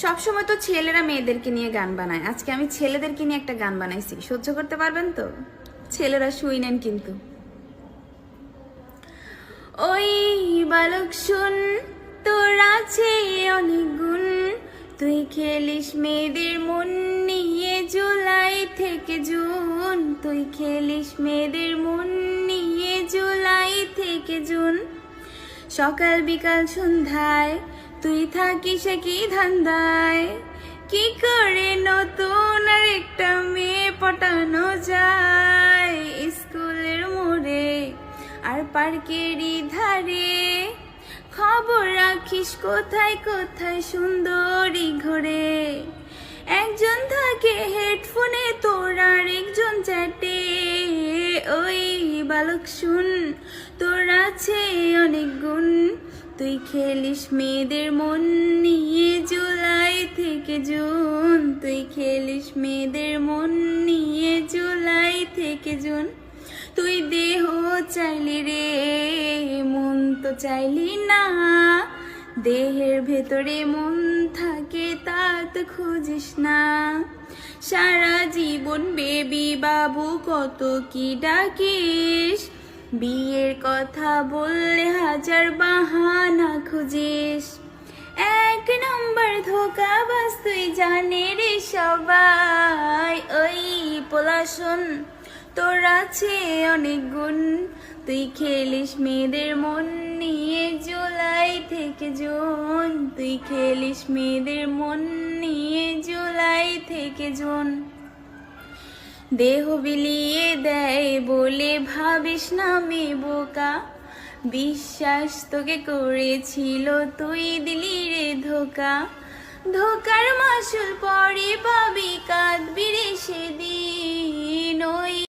সবসময় তো ছেলেরা মেয়েদেরকে নিয়ে গান বানায়, আজকে আমি ছেলেদেরকে নিয়ে একটা গান বানাইছি, সহ্য করতে পারবেন তো? ছেলেরা শুই নেন কিন্তু। ওই বালক শুন, তোর আছে অনেক গুণ, তুই খেলিস মেয়েদের মন নিয়ে জুলাই থেকে জুন, তুই খেলিস মেয়েদের মন নিয়ে জুলাই থেকে জুন। সকাল বিকাল সন্ধ্যায় তুই থাকিস কি ধান্দায়, কি করে নতুন আর একটা মেয়ে পটানো যায় স্কুলের মোড়ে আর পার্কেরই ধারে। খবর রাখিস কোথায় কোথায় সুন্দরী ঘরে, একজন থাকে হেডফোনে তোর আর একজন চ্যাটে। ওই বালক শুন, তোর আছে অনেক গুণ, তুই খেলিস মেয়েদের মন নিয়ে জুলাই থেকে জুন, তুই খেলিস মেয়েদের মন নিয়ে জুলাই থেকে জুন। তুই দেহ চাইলি রে মন তো চাইলি না, দেহের ভেতরে মন থাকে তা তো খুঁজিস না। সারা জীবন বেবি বাবু কত কি ডাকিস, বিয়ের কথা বললে হাজার বাহানা খুঁজিস। এক নম্বর ধোঁকাবাজ তুই জানে রে সবাই। ওই পোলা শোন, তোর আছে অনেক গুণ, তুই খেলিস মেয়েদের মন নিয়ে জুলাই থেকে জুন, তুই খেলিস মেয়েদের মন নিয়ে জুলাই থেকে জুন। দেহ বিলিয়ে দেয় বলে ভাবিস না মে বোকা, বিশ্বাস তোকে করেছিল তুই দিলি রে ধোকা, ধোকার মাসুল পরে পাবি